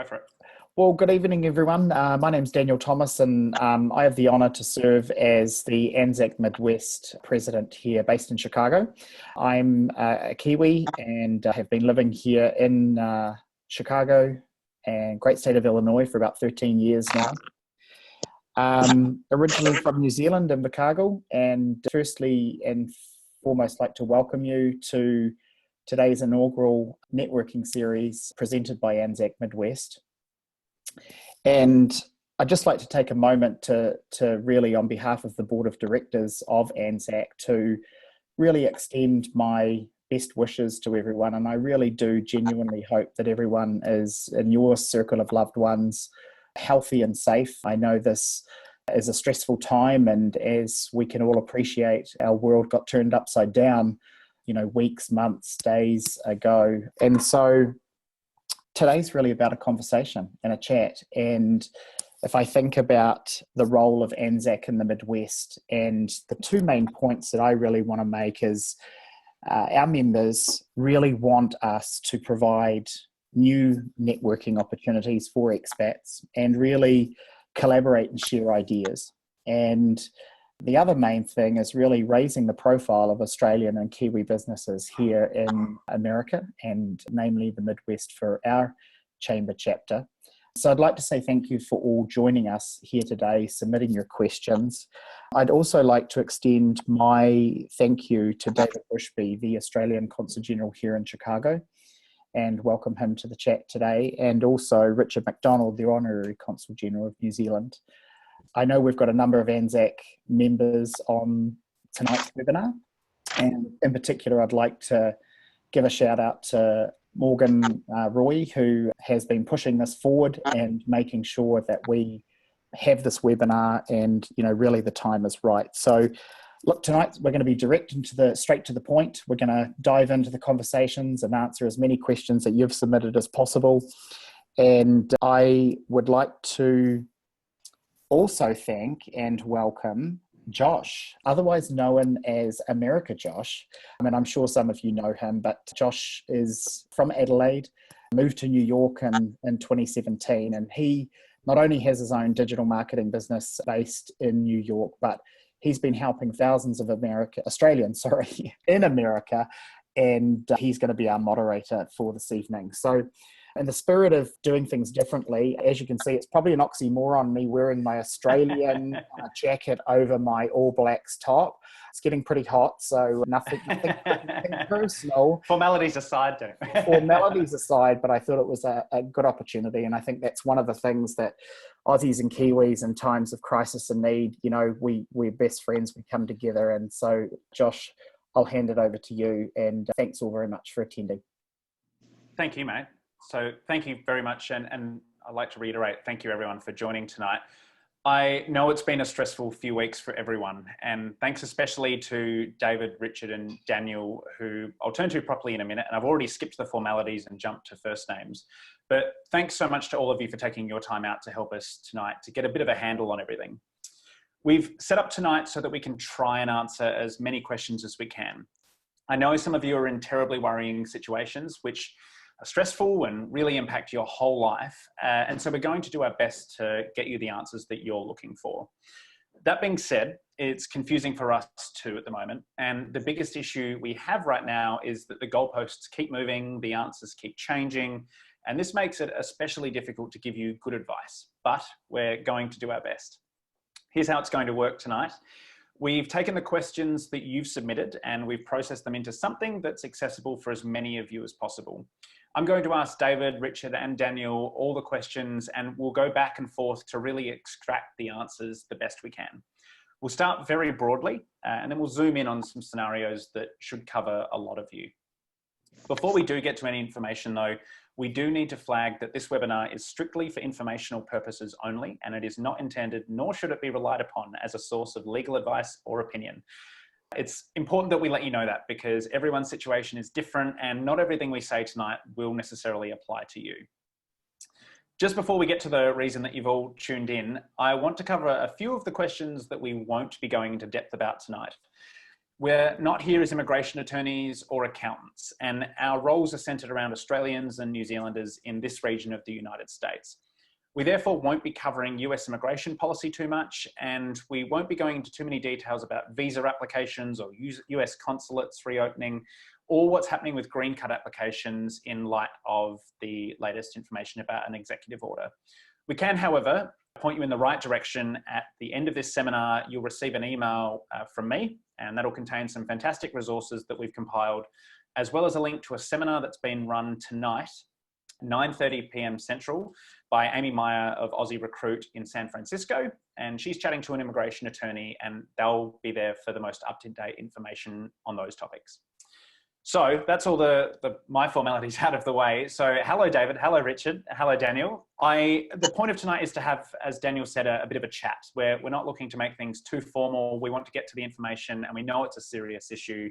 Go for it. Well, good evening, everyone. My name's Daniel Thomas, and I have the honour to serve as the ANZACC Midwest president here, based in Chicago. I'm a Kiwi and have been living here in Chicago and great state of Illinois for about 13 years now. Originally from New Zealand in Invercargill, and firstly and foremost like to welcome you to today's inaugural networking series presented by ANZACC Midwest. And I'd just like to take a moment to really, on behalf of the Board of Directors of ANZACC, to really extend my best wishes to everyone. And I really do genuinely hope that everyone is, in your circle of loved ones, healthy and safe. I know this is a stressful time, and as we can all appreciate, our world got turned upside down, weeks, months, days ago. And so today's really about a conversation and a chat. And if I think about the role of ANZACC in the Midwest, and the two main points that I really want to make is our members really want us to provide new networking opportunities for expats and really collaborate and share ideas. And the other main thing is really raising the profile of Australian and Kiwi businesses here in America, and namely the Midwest, for our chamber chapter. So I'd like to say thank you for all joining us here today, submitting your questions. I'd also like to extend my thank you to David Bushby, the Australian Consul General here in Chicago, and welcome him to the chat today, and also Richard McDonald, the Honorary Consul General of New Zealand. I know we've got a number of ANZACC members on tonight's webinar, and in particular I'd like to give a shout out to Morgan Roy, who has been pushing this forward and making sure that we have this webinar, and really the time is right. So look, tonight we're going to be straight to the point. We're going to dive into the conversations and answer as many questions that you've submitted as possible. And I would like to also thank and welcome Josh, otherwise known as America Josh. I mean, I'm sure some of you know him, but Josh is from Adelaide, moved to New York in 2017, and he not only has his own digital marketing business based in New York, but he's been helping thousands of Australians in America, and he's going to be our moderator for this evening. So in the spirit of doing things differently, as you can see, it's probably an oxymoron, me wearing my Australian jacket over my All Blacks top. It's getting pretty hot, so nothing personal. Formalities aside, though. Formalities aside, but I thought it was a good opportunity, and I think that's one of the things that Aussies and Kiwis in times of crisis and need, we're best friends, we come together. And so, Josh, I'll hand it over to you, and thanks all very much for attending. Thank you, mate. So thank you very much. And I'd like to reiterate, thank you everyone for joining tonight. I know it's been a stressful few weeks for everyone, and thanks especially to David, Richard and Daniel, who I'll turn to properly in a minute. And I've already skipped the formalities and jumped to first names. But thanks so much to all of you for taking your time out to help us tonight to get a bit of a handle on everything. We've set up tonight so that we can try and answer as many questions as we can. I know some of you are in terribly worrying situations, which are stressful and really impact your whole life. And so we're going to do our best to get you the answers that you're looking for. That being said, it's confusing for us too at the moment. And the biggest issue we have right now is that the goalposts keep moving, the answers keep changing, and this makes it especially difficult to give you good advice, but we're going to do our best. Here's how it's going to work tonight. We've taken the questions that you've submitted and we've processed them into something that's accessible for as many of you as possible. I'm going to ask David, Richard and Daniel all the questions, and we'll go back and forth to really extract the answers the best we can. We'll start very broadly and then we'll zoom in on some scenarios that should cover a lot of you. Before we do get to any information though, we do need to flag that this webinar is strictly for informational purposes only, and it is not intended, nor should it be relied upon as a source of legal advice or opinion. It's important that we let you know that, because everyone's situation is different and not everything we say tonight will necessarily apply to you. Just before we get to the reason that you've all tuned in, I want to cover a few of the questions that we won't be going into depth about tonight. We're not here as immigration attorneys or accountants, and our roles are centred around Australians and New Zealanders in this region of the United States. We therefore won't be covering US immigration policy too much, and we won't be going into too many details about visa applications or US consulates reopening, or what's happening with green card applications in light of the latest information about an executive order. We can, however, point you in the right direction. At the end of this seminar, you'll receive an email from me, and that'll contain some fantastic resources that we've compiled, as well as a link to a seminar that's been run tonight, 9:30 p.m. Central, by Amy Meyer of Aussie Recruit in San Francisco. And she's chatting to an immigration attorney, and they'll be there for the most up-to-date information on those topics. So that's all my formalities out of the way. So hello, David. Hello, Richard. Hello, Daniel. The point of tonight is to have, as Daniel said, a bit of a chat where we're not looking to make things too formal. We want to get to the information, and we know it's a serious issue.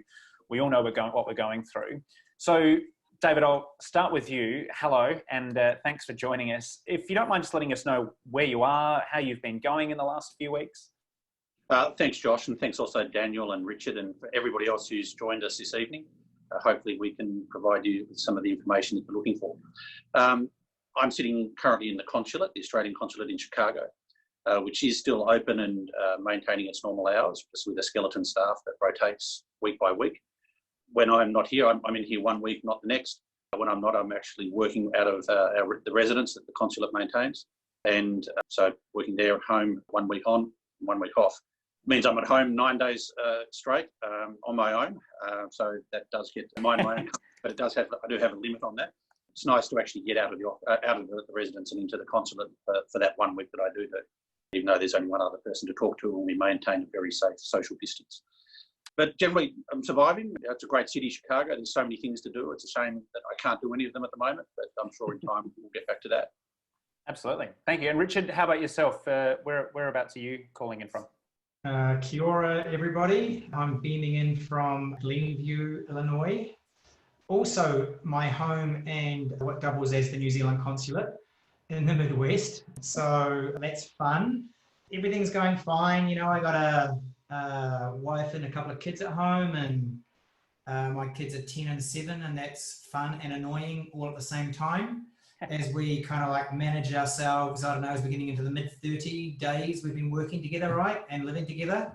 We all know what we're going through. So David, I'll start with you. Hello, and thanks for joining us. If you don't mind just letting us know where you are, how you've been going in the last few weeks. Thanks, Josh, and thanks also Daniel and Richard and for everybody else who's joined us this evening. Hopefully we can provide you with some of the information that you're looking for. I'm sitting currently in the consulate, the Australian consulate in Chicago, which is still open and maintaining its normal hours, just with a skeleton staff that rotates week by week. When I'm not here, I'm in here 1 week, not the next. When I'm not, I'm actually working out of the residence that the consulate maintains. And so working there at home 1 week on, 1 week off. Means I'm at home 9 days straight on my own. So that does get my own, but I do have a limit on that. It's nice to actually get out of the residence and into the consulate for that 1 week that I do, even though there's only one other person to talk to, and we maintain a very safe social distance. But generally, I'm surviving. It's a great city, Chicago. There's so many things to do. It's a shame that I can't do any of them at the moment, but I'm sure in time we'll get back to that. Absolutely. Thank you. And Richard, how about yourself? Whereabouts are you calling in from? Kia ora, everybody. I'm beaming in from Glenview, Illinois. Also, my home and what doubles as the New Zealand consulate in the Midwest. So that's fun. Everything's going fine. You know, I got a wife and a couple of kids at home, and my kids are 10 and 7, and that's fun and annoying all at the same time. As we kind of like manage ourselves, I don't know, as we're getting into the mid-30 days, we've been working together, right, and living together.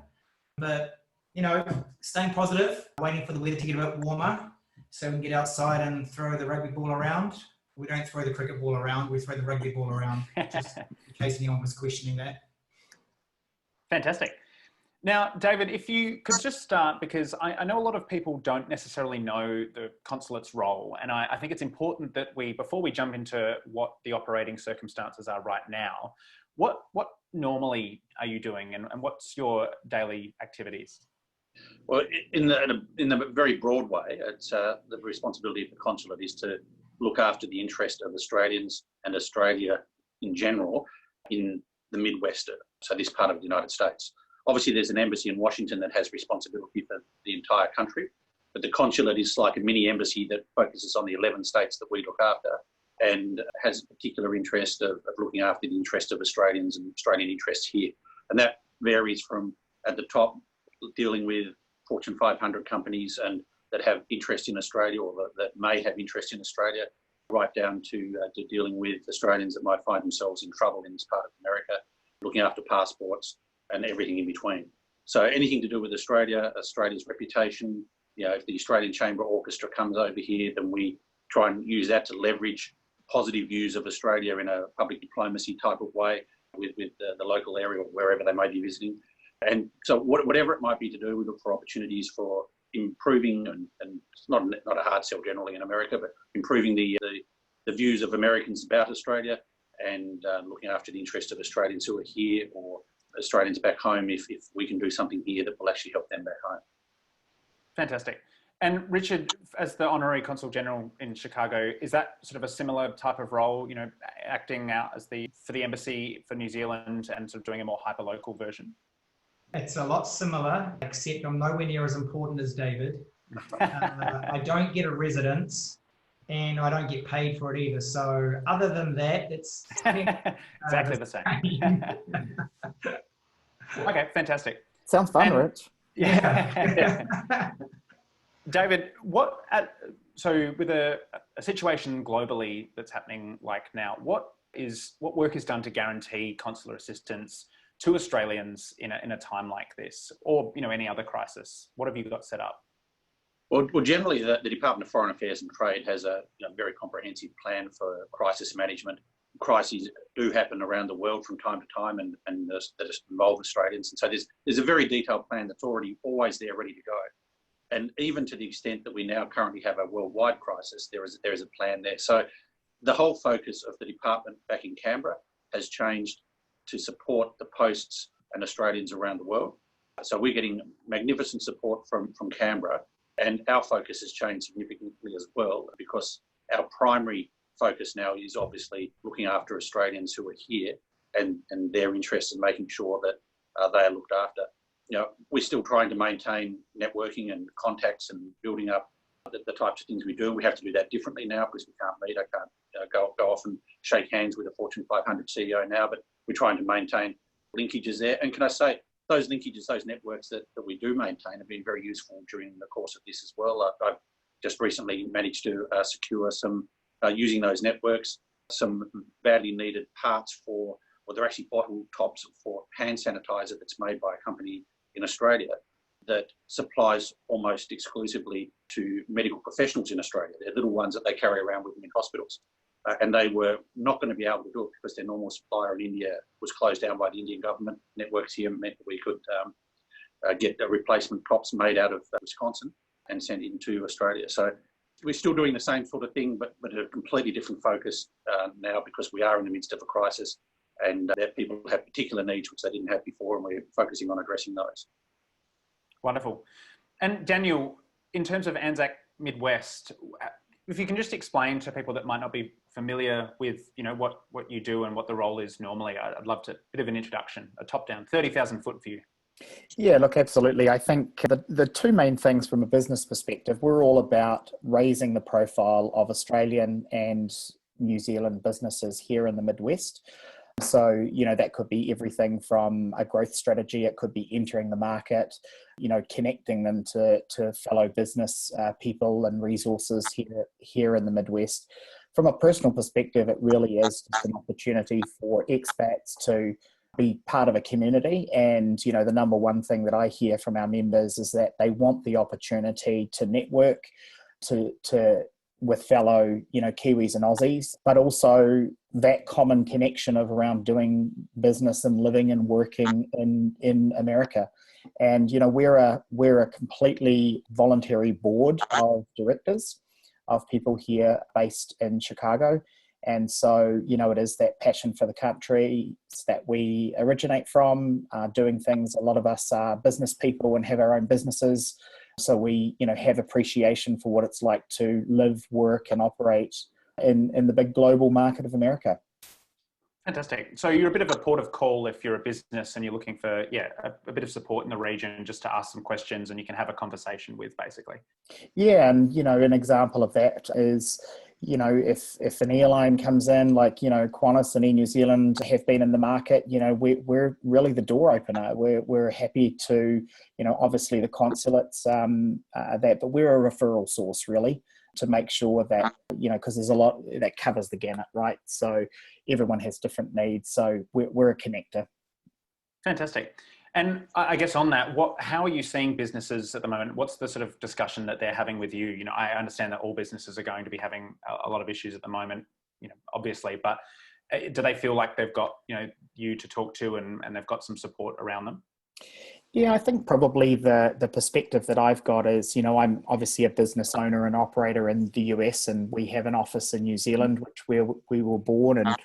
But, you know, staying positive, waiting for the weather to get a bit warmer so we can get outside and throw the rugby ball around. We don't throw the cricket ball around, we throw the rugby ball around, just in case anyone was questioning that. Fantastic. Now, David, if you could just start, because I know a lot of people don't necessarily know the consulate's role, and I think it's important that before we jump into what the operating circumstances are right now, what normally are you doing, and what's your daily activities? Well, in the very broad way, it's the responsibility of the consulate is to look after the interest of Australians and Australia in general in the Midwest, so this part of the United States. Obviously, there's an embassy in Washington that has responsibility for the entire country, but the consulate is like a mini embassy that focuses on the 11 states that we look after and has a particular interest of looking after the interest of Australians and Australian interests here. And that varies from at the top, dealing with Fortune 500 companies and that have interest in Australia or that may have interest in Australia, right down to dealing with Australians that might find themselves in trouble in this part of America, looking after passports, and everything in between. So anything to do with Australia, Australia's reputation, you know, if the Australian Chamber Orchestra comes over here, then we try and use that to leverage positive views of Australia in a public diplomacy type of way with the local area or wherever they may be visiting. And so whatever it might be to do, we look for opportunities for improving, and it's not a hard sell generally in America, but improving the views of Americans about Australia and looking after the interest of Australians who are here or Australians back home if we can do something here that will actually help them back home. Fantastic. And Richard, as the Honorary Consul General in Chicago, is that sort of a similar type of role, you know, acting out as for the embassy for New Zealand and sort of doing a more hyper-local version? It's a lot similar, except I'm nowhere near as important as David. I don't get a residence and I don't get paid for it either. So other than that, it's exactly the same. Okay, fantastic. Sounds fun, Rich. Yeah. Yeah. David, so with a situation globally that's happening like now, what work is done to guarantee consular assistance to Australians in a time like this, or any other crisis? What have you got set up? Well, generally, the Department of Foreign Affairs and Trade has a very comprehensive plan for crisis management. Crises do happen around the world from time to time, and that involve Australians. And so there's a very detailed plan that's already always there, ready to go. And even to the extent that we now currently have a worldwide crisis, there is a plan there. So the whole focus of the department back in Canberra has changed to support the posts and Australians around the world. So we're getting magnificent support from Canberra. And our focus has changed significantly as well, because our primary focus now is obviously looking after Australians who are here and their interests in making sure that they are looked after. We're still trying to maintain networking and contacts and building up the types of things we do. We have to do that differently now because we can't meet. I can't go off and shake hands with a Fortune 500 CEO now, but we're trying to maintain linkages there. And can I say, those linkages, those networks that we do maintain have been very useful during the course of this as well. I've just recently managed to secure some, using those networks, some badly needed parts they're actually bottle tops for hand sanitizer that's made by a company in Australia that supplies almost exclusively to medical professionals in Australia. They're little ones that they carry around with them in hospitals. And they were not going to be able to do it because their normal supplier in India was closed down by the Indian government. Networks here meant that we could get replacement props made out of Wisconsin and sent into Australia. So we're still doing the same sort of thing, but a completely different focus now, because we are in the midst of a crisis, and that people have particular needs which they didn't have before, and we're focusing on addressing those. Wonderful. And Daniel, in terms of ANZACC Midwest, if you can just explain to people that might not be familiar with, what you do and what the role is normally, I'd love a bit of an introduction, a top-down, 30,000 foot view. Yeah, look, absolutely. I think the two main things from a business perspective, we're all about raising the profile of Australian and New Zealand businesses here in the Midwest. So, that could be everything from a growth strategy, it could be entering the market, connecting them to fellow business people and resources here in the Midwest. From a personal perspective, it really is just an opportunity for expats to be part of a community. And, the number one thing that I hear from our members is that they want the opportunity to network, with fellow, Kiwis and Aussies, but also that common connection of around doing business and living and working in America. And, we're a completely voluntary board of directors of people here based in Chicago. And so, it is that passion for the country that we originate from, doing things. A lot of us are business people and have our own businesses. So we, have appreciation for what it's like to live, work and operate in the big global market of America. Fantastic. So you're a bit of a port of call if you're a business and you're looking for, a bit of support in the region, just to ask some questions and you can have a conversation with, basically. Yeah. And, an example of that is, if an airline comes in, like, Qantas and Air New Zealand have been in the market, we're really the door opener. We're happy to, obviously the consulates, but we're a referral source really to make sure that, because there's a lot that covers the gamut, right? So everyone has different needs. So we're a connector. Fantastic. And I guess on that, how are you seeing businesses at the moment? What's the sort of discussion that they're having with you? I understand that all businesses are going to be having a lot of issues at the moment, obviously, but do they feel like they've got, you to talk to and they've got some support around them? Yeah, I think probably the perspective that I've got is, I'm obviously a business owner and operator in the US, and we have an office in New Zealand, which we were born, and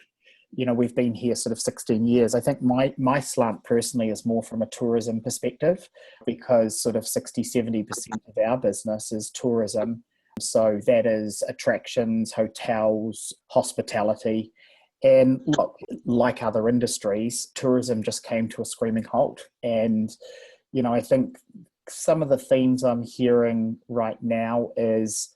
we've been here sort of 16 years. I think my slant personally is more from a tourism perspective, because sort of 60-70% of our business is tourism. So that is attractions, hotels, hospitality. And look, like other industries, tourism just came to a screaming halt. And, I think some of the themes I'm hearing right now is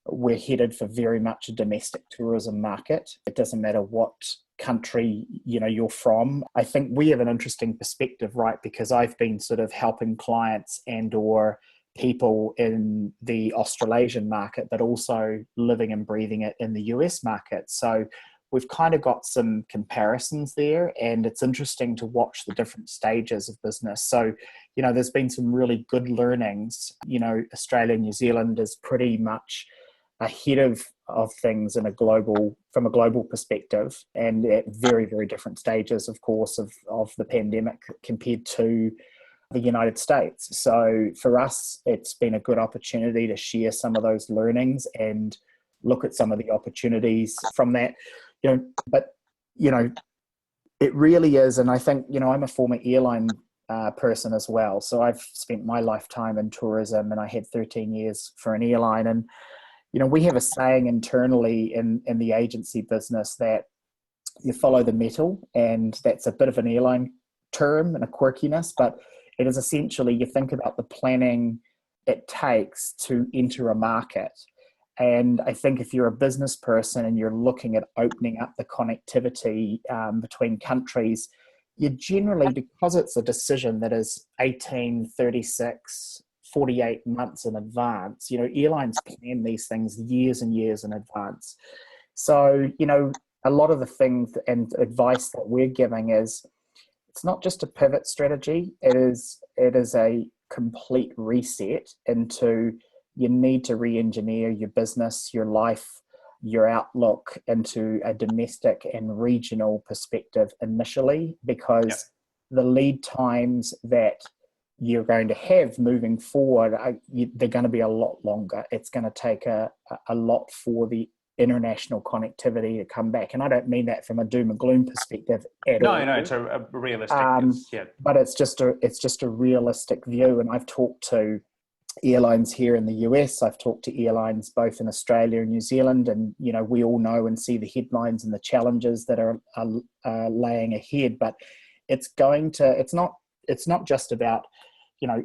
we're headed for very much a domestic tourism market. It doesn't matter what country, you're from. I think we have an interesting perspective, right? Because I've been sort of helping clients and or people in the Australasian market, but also living and breathing it in the US market. So we've kind of got some comparisons there, and it's interesting to watch the different stages of business. So, there's been some really good learnings. Australia and New Zealand is pretty much ahead of things from a global perspective, and at very, very different stages, of course, of the pandemic compared to the United States. So for us, it's been a good opportunity to share some of those learnings and look at some of the opportunities from that. But it really is, and I think I'm a former airline person as well. So I've spent my lifetime in tourism, and I had 13 years for an airline. And we have a saying internally in the agency business that you follow the metal, and that's a bit of an airline term and a quirkiness, but it is essentially you think about the planning it takes to enter a market. And I think if you're a business person and you're looking at opening up the connectivity between countries, you generally, because it's a decision that is 18, 36, 48 months in advance, airlines plan these things years and years in advance. So, a lot of the things and advice that we're giving is it's not just a pivot strategy. It is a complete reset into you need to re-engineer your business, your life, your outlook into a domestic and regional perspective initially, because the lead times that you're going to have moving forward, they're going to be a lot longer. It's going to take a lot for the international connectivity to come back. And I don't mean that from a doom and gloom perspective at all. No, it's a realistic, but it's just a realistic view. And I've talked to airlines here in the US. I've talked to airlines both in Australia and New Zealand, and we all know and see the headlines and the challenges that are laying ahead. But it's not just about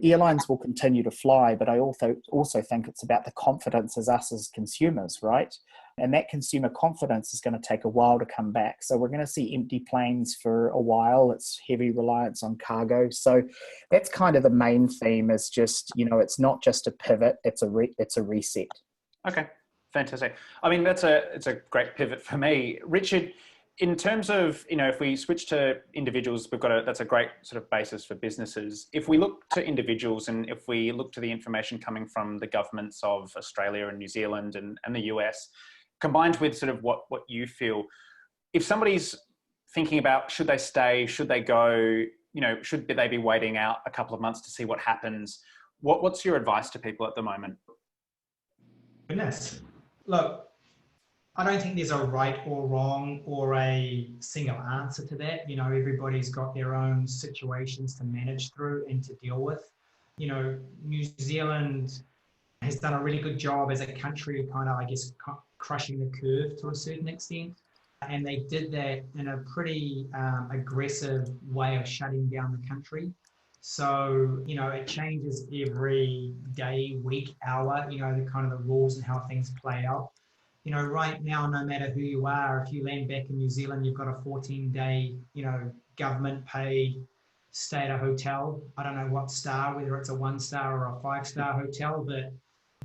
airlines will continue to fly, but I also think it's about the confidence as us as consumers, right? And that consumer confidence is going to take a while to come back. So we're going to see empty planes for a while. It's heavy reliance on cargo. So that's kind of the main theme, is just, it's not just a pivot, it's a reset. Okay, fantastic. I mean, it's a great pivot for me. Richard, in terms of, if we switch to individuals, that's a great sort of basis for businesses. If we look to individuals, and if we look to the information coming from the governments of Australia and New Zealand and the US, combined with sort of what you feel, if somebody's thinking about should they stay, should they go, should they be waiting out a couple of months to see what happens, what's your advice to people at the moment? Goodness. Look, I don't think there's a right or wrong or a single answer to that. Everybody's got their own situations to manage through and to deal with. New Zealand has done a really good job as a country of kind of, I guess, crushing the curve to a certain extent. And they did that in a pretty aggressive way of shutting down the country. So, it changes every day, week, hour, the kind of the rules and how things play out. Right now, no matter who you are, if you land back in New Zealand, you've got a 14-day, government paid stay at a hotel. I don't know what star, whether it's a 1-star or a 5-star hotel, but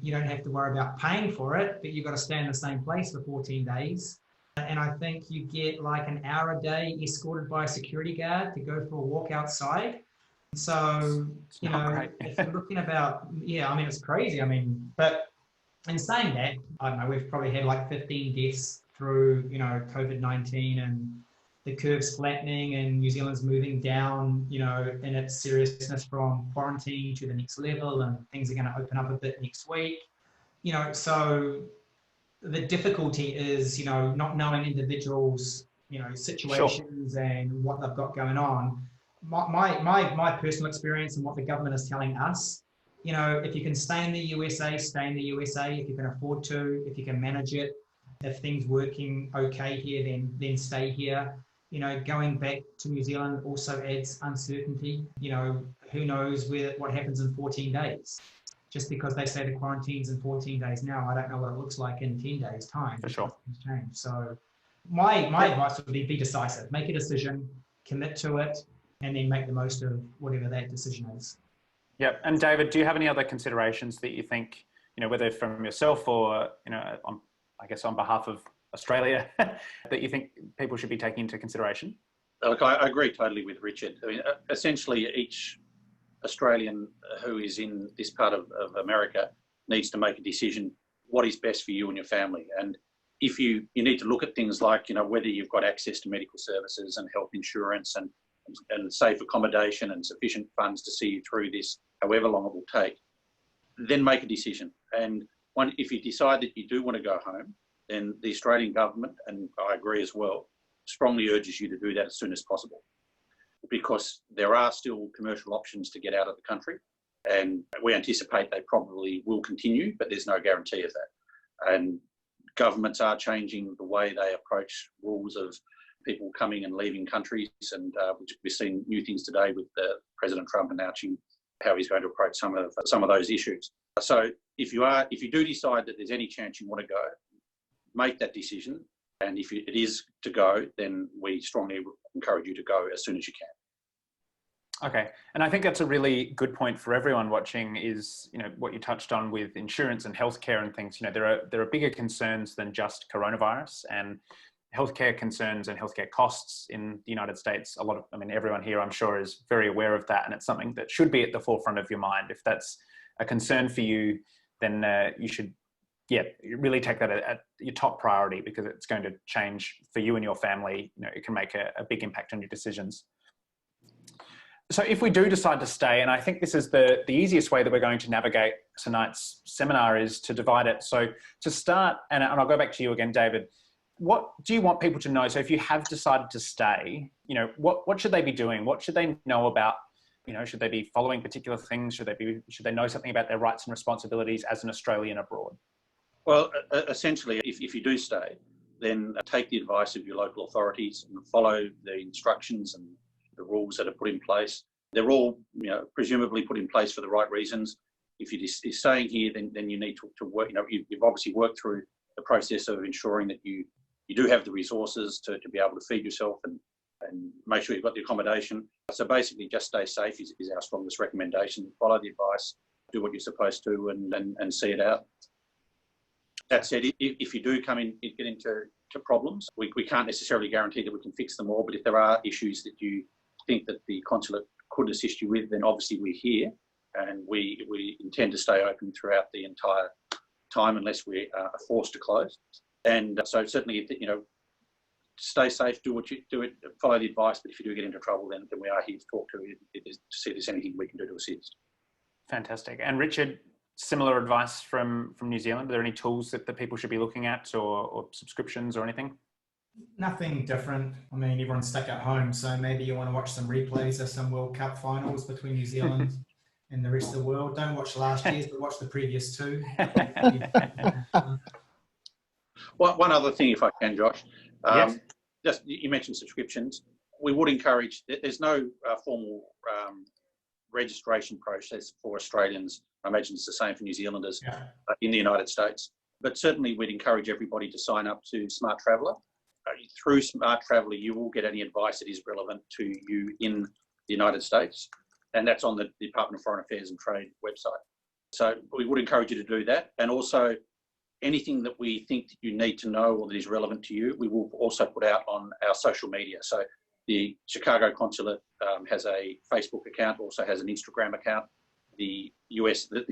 you don't have to worry about paying for it, but you've got to stay in the same place for 14 days. And I think you get like an hour a day escorted by a security guard to go for a walk outside. So, if you're looking about, it's crazy. But in saying that, I don't know, we've probably had like 15 deaths through, COVID-19, and the curve's flattening, and New Zealand's moving down, in its seriousness from quarantine to the next level, and things are going to open up a bit next week. So the difficulty is, not knowing individuals, situations and what they've got going on. My personal experience and what the government is telling us, if you can stay in the USA, stay in the USA. If you can afford to, if you can manage it, if things working okay here, then stay here. Going back to New Zealand also adds uncertainty. Who knows what happens in 14 days? Just because they say the quarantine's in 14 days now, I don't know what it looks like in 10 days' time. For sure. Things change. So, My advice would be decisive, make a decision, commit to it, and then make the most of whatever that decision is. Yeah. And David, do you have any other considerations that you think, whether from yourself or, I guess on behalf of Australia, that you think people should be taking into consideration? Look, I agree totally with Richard. I mean, essentially each Australian who is in this part of America needs to make a decision what is best for you and your family. And if you need to look at things like, whether you've got access to medical services and health insurance and safe accommodation and sufficient funds to see you through this, however long it will take, then make a decision. And if you decide that you do want to go home, then the Australian government, and I agree as well, strongly urges you to do that as soon as possible, because there are still commercial options to get out of the country, and we anticipate they probably will continue, but there's no guarantee of that. And governments are changing the way they approach rules of people coming and leaving countries, and we've seen new things today with President Trump announcing how he's going to approach some of those issues. So if you do decide that there's any chance you want to go, make that decision. And if it is to go, then we strongly encourage you to go as soon as you can. Okay. And I think that's a really good point for everyone watching is, what you touched on with insurance and healthcare and things. There are bigger concerns than just coronavirus, and healthcare concerns and healthcare costs in the United States. Everyone here, I'm sure, is very aware of that. And it's something that should be at the forefront of your mind. If that's a concern for you, then you should really take that at your top priority, because it's going to change for you and your family. It can make a big impact on your decisions. So if we do decide to stay, and I think this is the easiest way that we're going to navigate tonight's seminar, is to divide it. So to start, and I'll go back to you again, David, what do you want people to know? So if you have decided to stay, what should they be doing? What should they know about, should they be following particular things? Should they know something about their rights and responsibilities as an Australian abroad? Well, essentially, if you do stay, then take the advice of your local authorities and follow the instructions and the rules that are put in place. They're all, presumably put in place for the right reasons. If you're staying here, then you need to work. You've obviously worked through the process of ensuring that you do have the resources to be able to feed yourself and make sure you've got the accommodation. So basically, just stay safe is our strongest recommendation. Follow the advice, do what you're supposed to, and see it out. That said, if you do get into problems, we can't necessarily guarantee that we can fix them all, but if there are issues that you think that the consulate could assist you with, then obviously we're here, and we intend to stay open throughout the entire time unless we are forced to close. And so certainly, stay safe, do it, follow the advice, but if you do get into trouble, then we are here to talk to see if there's anything we can do to assist. Fantastic. And Richard, similar advice from New Zealand? Are there any tools that people should be looking at, or subscriptions or anything? Nothing different. Everyone's stuck at home, so maybe you want to watch some replays of some World Cup finals between New Zealand and the rest of the world. Don't watch last year's, but watch the previous two. One other thing, if I can, Josh. Yes. Just you mentioned subscriptions. We would encourage. There's no formal registration process for Australians. I imagine it's the same for New Zealanders in the United States. But certainly we'd encourage everybody to sign up to Smart Traveller. Through Smart Traveller, you will get any advice that is relevant to you in the United States. And that's on the Department of Foreign Affairs and Trade website. So we would encourage you to do that. And also anything that we think that you need to know or that is relevant to you, we will also put out on our social media. So the Chicago Consulate has a Facebook account, also has an Instagram account. The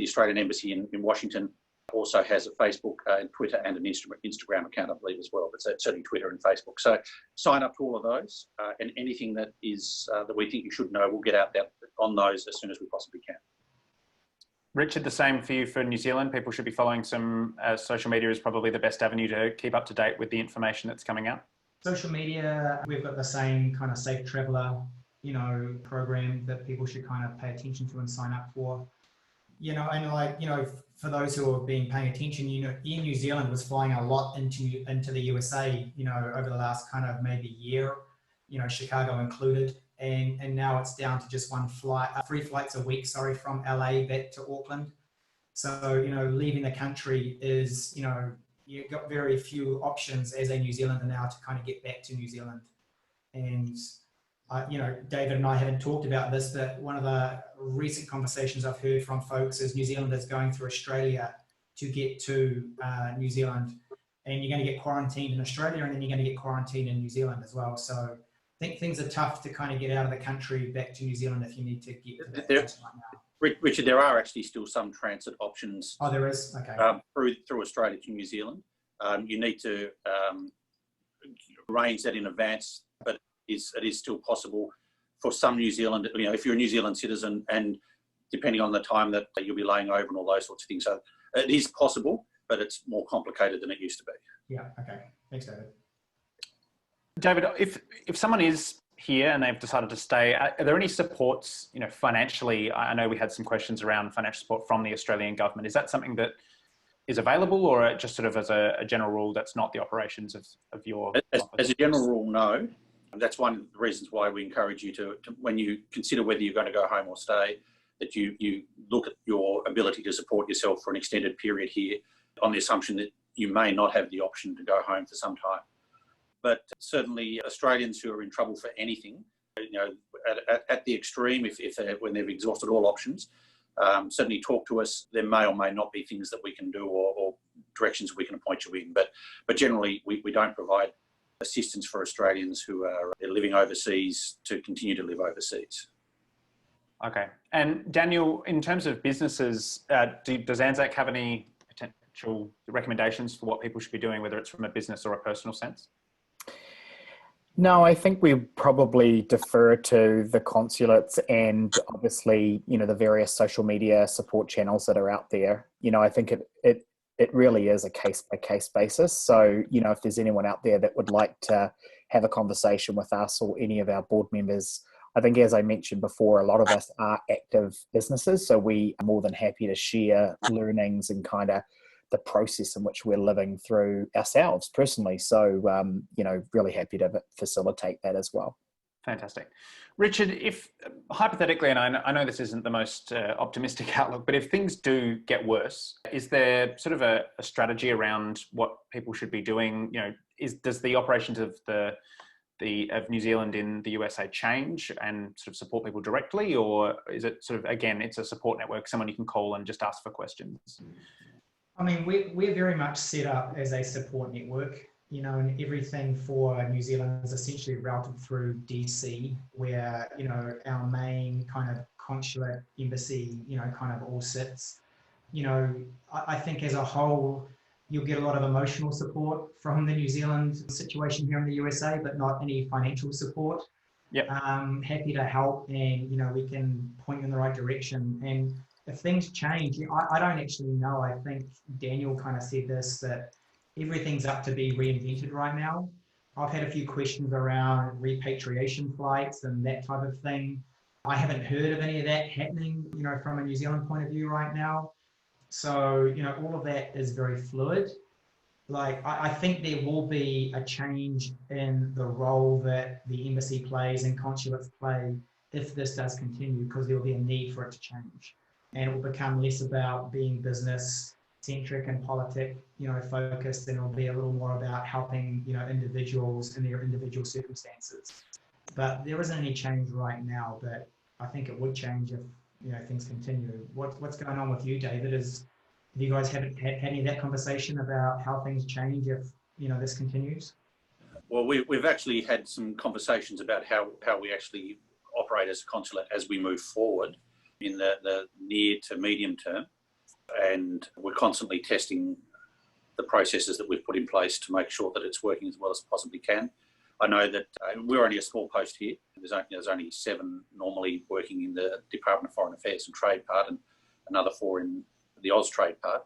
Australian Embassy in Washington also has a Facebook and Twitter and an Instagram account, I believe, as well. But certainly Twitter and Facebook. So sign up to all of those, and anything that is that we think you should know, we'll get out there on those as soon as we possibly can. Richard, the same for you for New Zealand. People should be following some social media is probably the best avenue to keep up to date with the information that's coming out. Social media, we've got the same kind of Safe Traveller, program that people should kind of pay attention to and sign up for. For those who have been paying attention, Air New Zealand was flying a lot into the USA, over the last kind of maybe year, Chicago included. And now it's down to just one flight, 3 flights a week, from LA back to Auckland. So, leaving the country is, you've got very few options as a New Zealander now to kind of get back to New Zealand. And, David and I haven't talked about this, but one of the recent conversations I've heard from folks is New Zealanders going through Australia to get to New Zealand. And you're going to get quarantined in Australia, and then you're going to get quarantined in New Zealand as well. So I think things are tough to kind of get out of the country back to New Zealand if you need to get to that place right now. Richard, there are actually still some transit options. Oh, there is? Okay. Through Australia to New Zealand. You need to arrange that in advance, but it is still possible for some New Zealand, if you're a New Zealand citizen, and depending on the time that you'll be laying over and all those sorts of things. So it is possible, but it's more complicated than it used to be. Yeah, okay. Thanks, David. David, if someone is here and they've decided to stay, are there any supports, financially? I know we had some questions around financial support from the Australian government. Is that something that is available, or just sort of as a general rule, that's not the operations of your office? As a general rule, no. That's one of the reasons why we encourage you to when you consider whether you're going to go home or stay, that you look at your ability to support yourself for an extended period here, on the assumption that you may not have the option to go home for some time. But certainly Australians who are in trouble for anything, at the extreme, when they've exhausted all options, certainly talk to us. There may or may not be things that we can do or directions we can point you in. But generally, we don't provide assistance for Australians who are living overseas to continue to live overseas. Okay. And Daniel, in terms of businesses, does ANZACC have any potential recommendations for what people should be doing, whether it's from a business or a personal sense? No, I think we probably defer to the consulates and obviously, the various social media support channels that are out there. I think it really is a case-by-case basis. So, if there's anyone out there that would like to have a conversation with us or any of our board members, I think, as I mentioned before, a lot of us are active businesses. So we are more than happy to share learnings and kind of the process in which we're living through ourselves personally. So, really happy to facilitate that as well. Fantastic. Richard, if hypothetically, and I know this isn't the most optimistic outlook, but if things do get worse, is there sort of a strategy around what people should be doing? Does the operations of of New Zealand in the USA change and sort of support people directly, or is it sort of, again, it's a support network, someone you can call and just ask for questions? I mean, we're very much set up as a support network, and everything for New Zealand is essentially routed through DC, where, our main kind of consulate, embassy, kind of all sits. I think as a whole, you'll get a lot of emotional support from the New Zealand situation here in the USA, but not any financial support. Yep. Happy to help, and, we can point you in the right direction. And if things change, I don't actually know. I think Daniel kind of said this, that everything's up to be reinvented right now. I've had a few questions around repatriation flights and that type of thing. I haven't heard of any of that happening, from a New Zealand point of view right now. So, all of that is very fluid. Like, I think there will be a change in the role that the embassy plays and consulates play if this does continue, because there will be a need for it to change. And it will become less about being business centric and focused, and it'll be a little more about helping, individuals in their individual circumstances. But there isn't any change right now, but I think it would change if, things continue. What's going on with you, David? Have you guys had any of that conversation about how things change if, this continues? Well, we've actually had some conversations about how we actually operate as a consulate as we move forward in the near to medium term. And we're constantly testing the processes that we've put in place to make sure that it's working as well as it possibly can. I know that we're only a small post here. There's only 7 normally working in the Department of Foreign Affairs and Trade part, and another 4 in the Austrade part.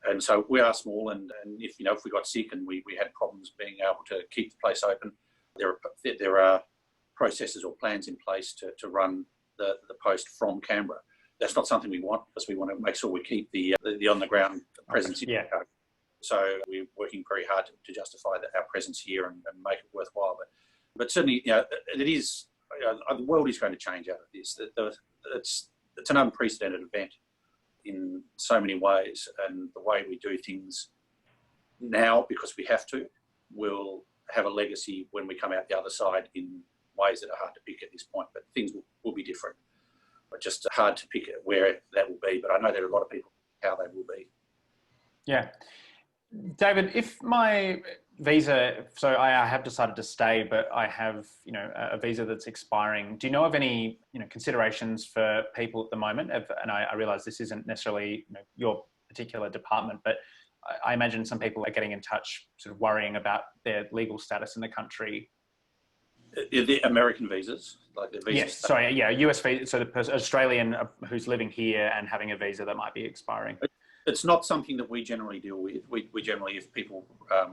And so we are small, and if we got sick and we had problems being able to keep the place open, there are processes or plans in place to run the post from Canberra. That's not something we want, because we want to make sure we keep the on the ground presence. Yeah. So we're working very hard to justify our presence here and make it worthwhile. But certainly, it is. The world is going to change out of this. It's an unprecedented event in so many ways, and the way we do things now because we have to. We'll have a legacy when we come out the other side in ways that are hard to pick at this point, but things will be different. But just hard to pick where that will be. But I know there are a lot of people how they will be. Yeah. David, if my visa, so I have decided to stay, but I have, a visa that's expiring. Do you know of any, considerations for people at the moment? And I realize this isn't necessarily your particular department, but I imagine some people are getting in touch, sort of worrying about their legal status in the country. The American visas, like the visas. Yes, sorry, yeah, US visa. So the Australian who's living here and having a visa that might be expiring. It's not something that we generally deal with. We generally, if people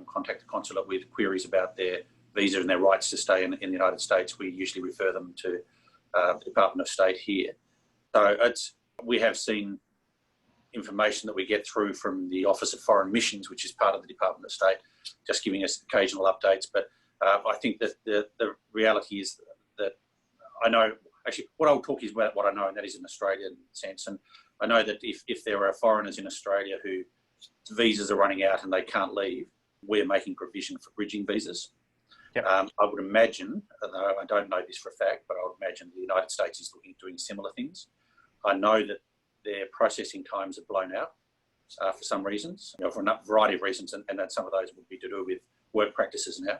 contact the consulate with queries about their visa and their rights to stay in the United States, we usually refer them to the Department of State here. So we have seen information that we get through from the Office of Foreign Missions, which is part of the Department of State, just giving us occasional updates. But I think that the reality is that I know, actually, what I'll talk is about what I know, and that is in Australian sense. And I know that if there are foreigners in Australia whose visas are running out and they can't leave, we're making provision for bridging visas. Yep. I would imagine, although I don't know this for a fact, but I would imagine the United States is looking at doing similar things. I know that their processing times are blown out for some reasons, for a variety of reasons, and that some of those would be to do with work practices now.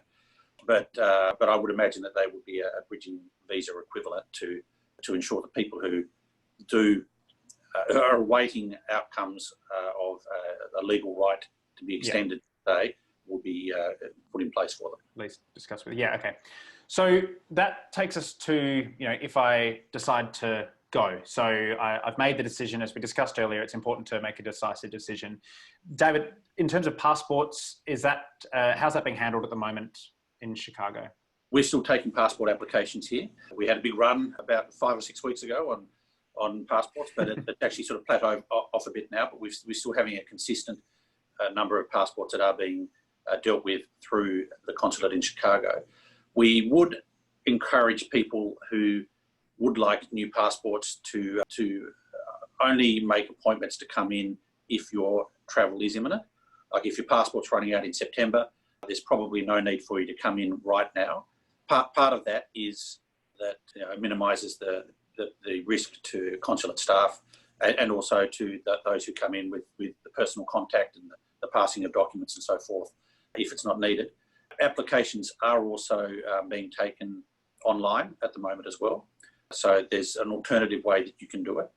But I would imagine that they would be a bridging visa equivalent to ensure that people who are awaiting outcomes of a legal right to be extended today will be put in place for them. At least discuss with. Yeah, okay. So that takes us to, if I decide to go. So I've made the decision, as we discussed earlier, it's important to make a decisive decision. David, in terms of passports, how's that being handled at the moment in Chicago? We're still taking passport applications here. We had a big run about 5 or 6 weeks ago on passports, but it's actually sort of plateaued off a bit now, but we're still having a consistent number of passports that are being dealt with through the consulate in Chicago. We would encourage people who would like new passports to only make appointments to come in if your travel is imminent. Like if your passport's running out in September, there's probably no need for you to come in right now. Part of that is that it minimises the risk to consulate staff and also to those who come in with the personal contact and the passing of documents and so forth, if it's not needed. Applications are also being taken online at the moment as well. So there's an alternative way that you can do it.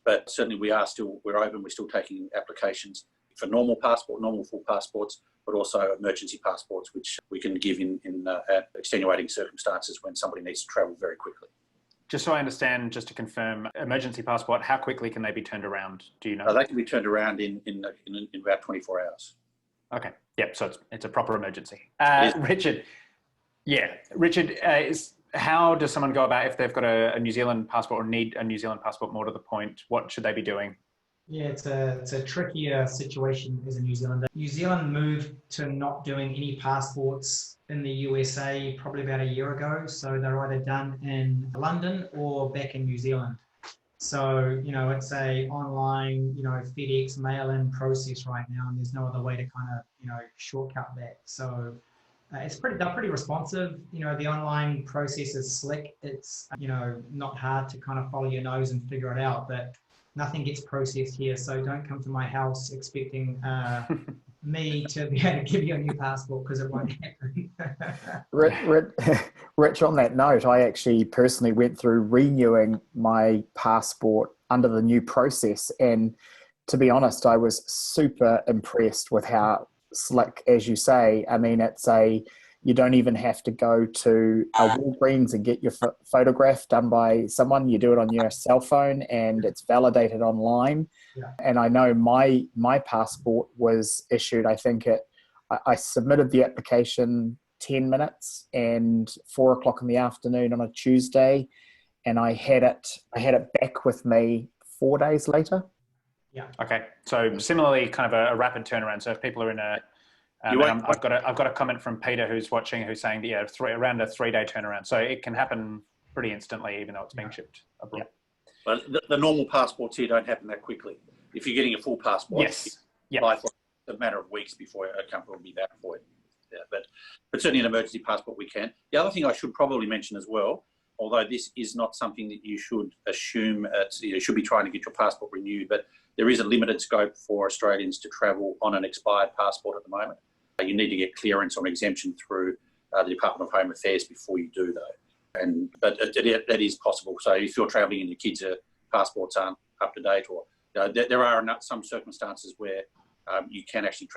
But certainly we're open, we're still taking applications for normal full passports, but also emergency passports, which we can give in extenuating circumstances when somebody needs to travel very quickly. Just so I understand, just to confirm, emergency passport, how quickly can they be turned around? Do you know? They can be turned around in about 24 hours. Okay. Yep. So it's a proper emergency. Richard. Yeah. Richard, how does someone go about if they've got a New Zealand passport or need a New Zealand passport? More to the point, what should they be doing? Yeah, it's a trickier situation as a New Zealander. New Zealand moved to not doing any passports in the USA probably about a year ago. So they're either done in London or back in New Zealand. So, it's a online, FedEx mail-in process right now, and there's no other way to kind of, shortcut that. So they're pretty responsive. The online process is slick. It's, not hard to kind of follow your nose and figure it out, but nothing gets processed here. So don't come to my house expecting me to be able to give you a new passport, because it won't happen. Rich, on that note, I actually personally went through renewing my passport under the new process. And to be honest, I was super impressed with how slick, as you say. I mean, you don't even have to go to a Walgreens and get your photograph done by someone. You do it on your cell phone and it's validated online. Yeah. And I know my passport was issued, I think I submitted the application 10 minutes and 4 o'clock in the afternoon on a Tuesday. And I had it back with me 4 days later. Yeah. Okay. So similarly, kind of a rapid turnaround. So if people are in I've got a comment from Peter who's watching, who's saying that, around a 3-day turnaround. So it can happen pretty instantly, even though it's being shipped abroad. Yeah. But the normal passports here don't happen that quickly. If you're getting a full passport, yes, apply for a matter of weeks before a company will be back for it. Yeah, but certainly an emergency passport we can. The other thing I should probably mention as well, although this is not something that you should assume, you should be trying to get your passport renewed, but there is a limited scope for Australians to travel on an expired passport at the moment. You need to get clearance or exemption through the Department of Home Affairs before you do though. But that is possible. So if you're travelling and your kids' passports aren't up to date, or there are some circumstances where you can actually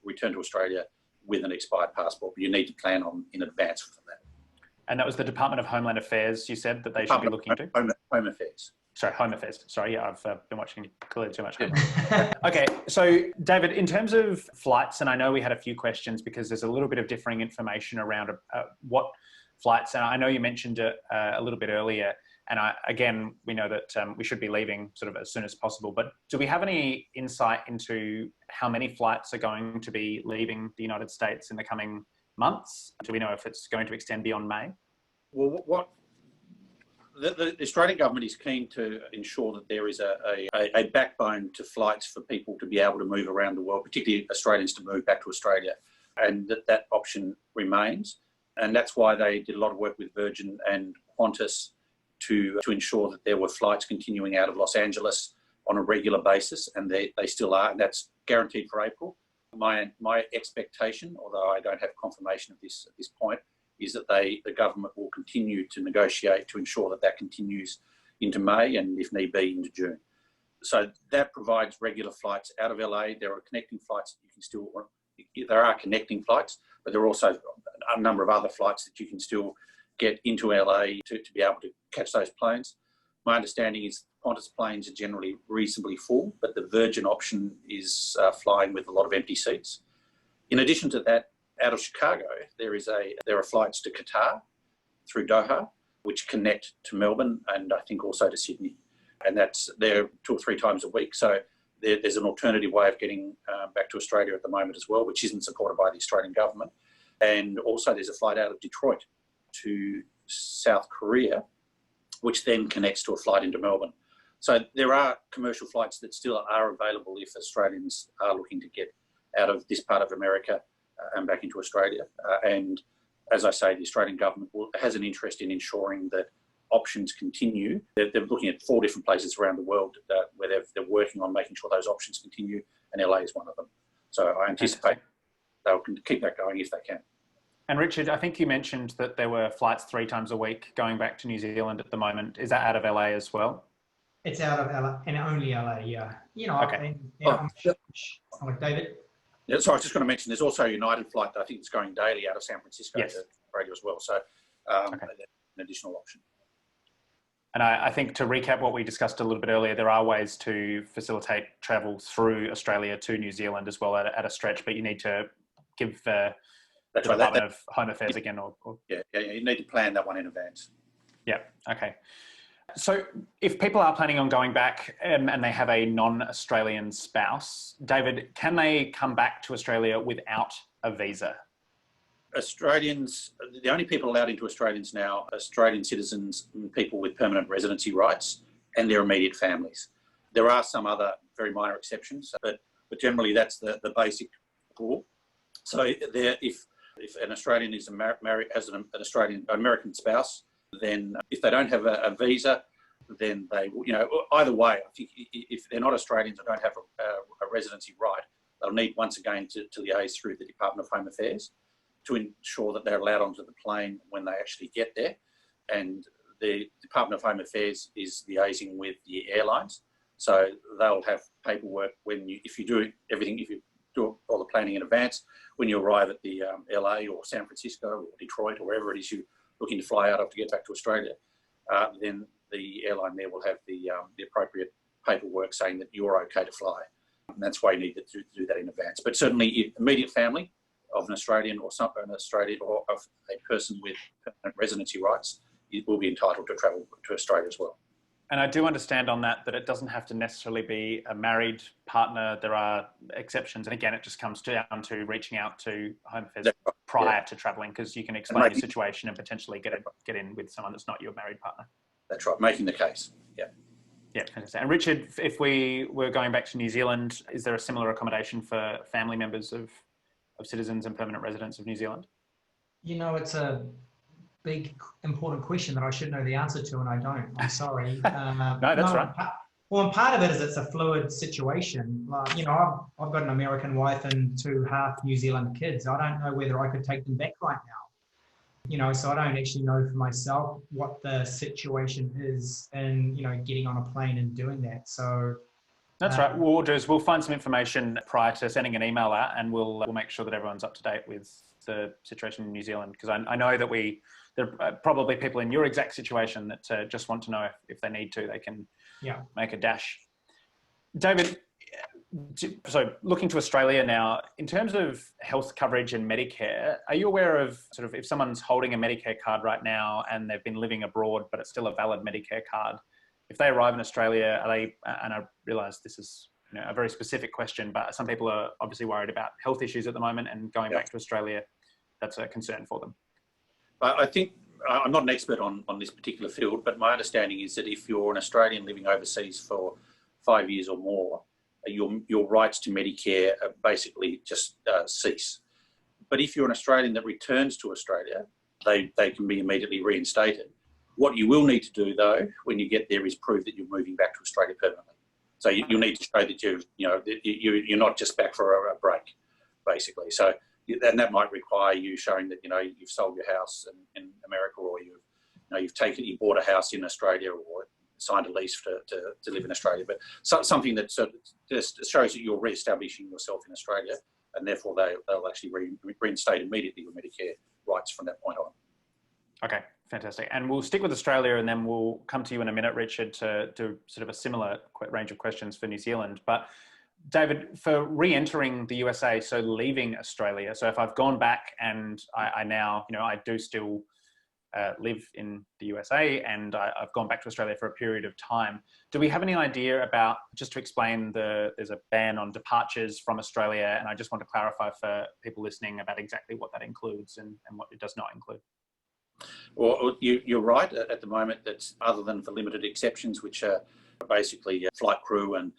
return to Australia with an expired passport, but you need to plan in advance for that. And that was the Department of Homeland Affairs, you said, that they should be looking into? Home Affairs. Sorry, Home Affairs. Sorry, yeah, I've been watching clearly too much. Okay, so David, in terms of flights, and I know we had a few questions because there's a little bit of differing information around what flights, and I know you mentioned it a little bit earlier, and again, we know that we should be leaving sort of as soon as possible, but do we have any insight into how many flights are going to be leaving the United States in the coming months? Do we know if it's going to extend beyond May? Well, the Australian government is keen to ensure that there is a backbone to flights for people to be able to move around the world, particularly Australians to move back to Australia, and that option remains. And that's why they did a lot of work with Virgin and Qantas to ensure that there were flights continuing out of Los Angeles on a regular basis, and they still are, and that's guaranteed for April. My expectation, although I don't have confirmation of this at this point, is that the government will continue to negotiate to ensure that continues into May and, if need be, into June. So that provides regular flights out of LA. There are connecting flights that you can still, there are connecting flights, but there are also a number of other flights that you can still get into LA to be able to catch those planes. My understanding is Qantas planes are generally reasonably full, but the Virgin option is flying with a lot of empty seats. In addition to that, out of Chicago, there are flights to Qatar through Doha, which connect to Melbourne and I think also to Sydney. And they're 2 or 3 times a week. So there's an alternative way of getting back to Australia at the moment as well, which isn't supported by the Australian government. And also there's a flight out of Detroit to South Korea, which then connects to a flight into Melbourne. So there are commercial flights that still are available if Australians are looking to get out of this part of America and back into Australia. And as I say, the Australian government has an interest in ensuring that options continue. They're looking at 4 different places around the world where they're working on making sure those options continue, and LA is one of them. So I anticipate they'll keep that going if they can. And Richard, I think you mentioned that there were flights 3 times a week going back to New Zealand at the moment. Is that out of LA as well? It's out of LA, and only LA, yeah. You know, okay. I'm like David. Yeah, so I was just going to mention there's also a United flight that I think is going daily out of San Francisco to Australia as well. So an additional option. And I think to recap what we discussed a little bit earlier, there are ways to facilitate travel through Australia to New Zealand as well at a stretch, but you need to give the Department of Home Affairs again. Yeah, you need to plan that one in advance. Yeah, okay. So if people are planning on going back and they have a non-Australian spouse, David, can they come back to Australia without a visa? Australians, the only people allowed into Australians now are Australian citizens and people with permanent residency rights and their immediate families. There are some other very minor exceptions, but generally that's the basic rule. So if an Australian is married, has an American spouse, then if they don't have a visa, then they will, either way, I think if they're not Australians or don't have a residency right, they'll need once again to liaise through the Department of Home Affairs to ensure that they're allowed onto the plane when they actually get there. And the Department of Home Affairs is liaising with the airlines. So they'll have paperwork if you do all the planning in advance, when you arrive at the LA or San Francisco or Detroit or wherever it is you're looking to fly out of to get back to Australia, then the airline there will have the appropriate paperwork saying that you're okay to fly. And that's why you need to do that in advance. But certainly immediate family of an Australian or an Australian or of a person with permanent residency rights, you will be entitled to travel to Australia as well. And I do understand on that it doesn't have to necessarily be a married partner. There are exceptions. And again, it just comes down to reaching out to Home Affairs prior to travelling, because you can explain your situation and potentially get in with someone that's not your married partner. That's right, making the case, yeah. Yeah, fantastic. And Richard, if we were going back to New Zealand, is there a similar accommodation for family members of citizens and permanent residents of New Zealand? You know, it's a big, important question that I should know the answer to, and I don't. I'm sorry. No, that's right. Well, and part of it is it's a fluid situation. Like, you know, I've got an American wife and 2 half New Zealand kids. I don't know whether I could take them back right now. You know, so I don't actually know for myself what the situation is in, you know, getting on a plane and doing that. So that's right. What we'll do is we'll find some information prior to sending an email out, and we'll make sure that everyone's up to date with the situation in New Zealand, because I know that there are probably people in your exact situation that just want to know if they need to, they can make a dash. David, so looking to Australia now, in terms of health coverage and Medicare, are you aware of sort of if someone's holding a Medicare card right now and they've been living abroad, but it's still a valid Medicare card, if they arrive in Australia, are they, and I realise this is a very specific question, but some people are obviously worried about health issues at the moment, and going back to Australia, that's a concern for them. I think, I'm not an expert on this particular field, but my understanding is that if you're an Australian living overseas for 5 years or more, your rights to Medicare basically just cease. But if you're an Australian that returns to Australia, they can be immediately reinstated. What you will need to do, though, when you get there, is prove that you're moving back to Australia permanently. So you'll need to show that you're not just back for a break, basically. So, and that might require you showing that you've sold your house in America, or you bought a house in Australia, or signed a lease to live in Australia. But something that sort of just shows that you're re-establishing yourself in Australia, and therefore they'll actually reinstate immediately your Medicare rights from that point on. Okay, fantastic. And we'll stick with Australia, and then we'll come to you in a minute, Richard, to do sort of a similar range of questions for New Zealand. But David, for re-entering the USA, so leaving Australia, so if I've gone back and I now, I do still live in the USA, and I've gone back to Australia for a period of time, do we have any idea about, just to explain, there's a ban on departures from Australia, and I just want to clarify for people listening about exactly what that includes and what it does not include. Well, you're right. At the moment, that's other than for limited exceptions, which are basically flight crew and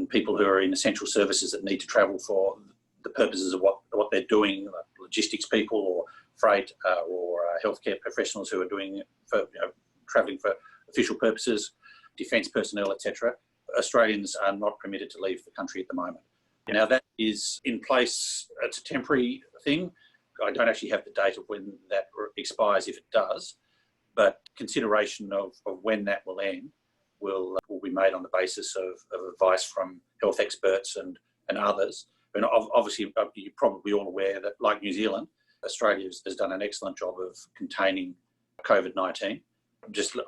people who are in essential services that need to travel for the purposes of what they're doing, like logistics people or freight or healthcare professionals who are doing it for travelling for official purposes, defence personnel, etc. Australians are not permitted to leave the country at the moment. Yeah. Now that is in place. It's a temporary thing. I don't actually have the date of when that expires, if it does, but consideration of when that will end will be made on the basis of advice from health experts and others. And obviously, you're probably all aware that, like New Zealand, Australia has done an excellent job of containing COVID-19.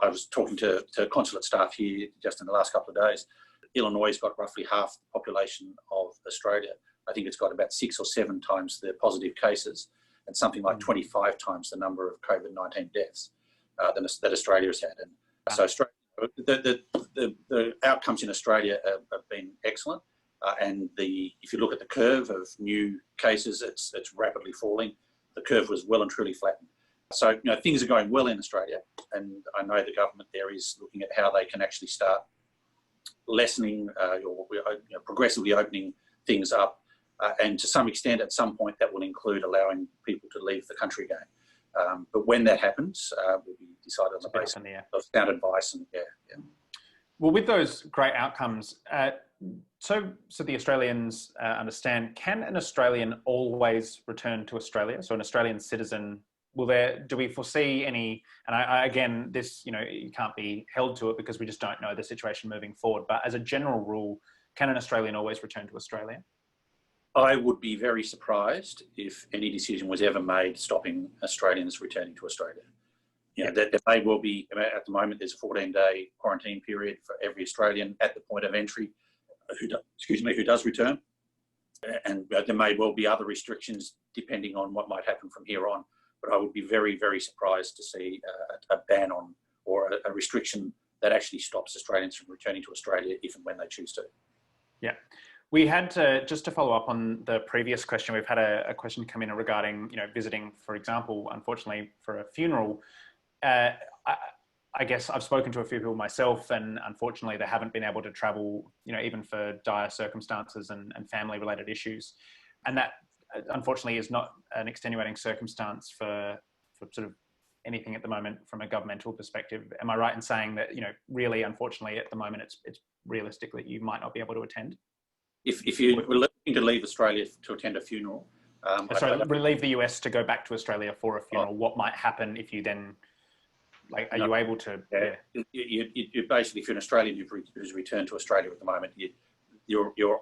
I was talking to consulate staff here just in the last couple of days. Illinois has got roughly half the population of Australia. I think it's got about 6 or 7 times the positive cases, and something like 25 times the number of COVID-19 deaths that Australia has had. And so Australia, the outcomes in Australia have been excellent. And if you look at the curve of new cases, it's rapidly falling. The curve was well and truly flattened. So things are going well in Australia, and I know the government there is looking at how they can actually start lessening or progressively opening things up. And to some extent, at some point, that will include allowing people to leave the country again. But when that happens, will be decided on the basis of sound advice. And Well, with those great outcomes, so the Australians understand, can an Australian always return to Australia? So an Australian citizen, do we foresee any, and again, this, you can't be held to it because we just don't know the situation moving forward, but as a general rule, can an Australian always return to Australia? I would be very surprised if any decision was ever made stopping Australians returning to Australia. There may well be, at the moment, there's a 14-day quarantine period for every Australian at the point of entry who does return. And there may well be other restrictions depending on what might happen from here on. But I would be very, very surprised to see a ban on or a restriction that actually stops Australians from returning to Australia if and when they choose to. Yeah. We had to, just to follow up on the previous question, we've had a question come in regarding, visiting, for example, unfortunately for a funeral. I guess I've spoken to a few people myself, and unfortunately they haven't been able to travel, even for dire circumstances and family related issues. And that unfortunately is not an extenuating circumstance for sort of anything at the moment from a governmental perspective. Am I right in saying that, really, unfortunately at the moment, it's realistic that you might not be able to attend? If you were looking to leave Australia to attend a funeral, leave the US to go back to Australia for a funeral, what might happen if you then, are you able to? Yeah. You basically, if you're an Australian who's returned to Australia at the moment, your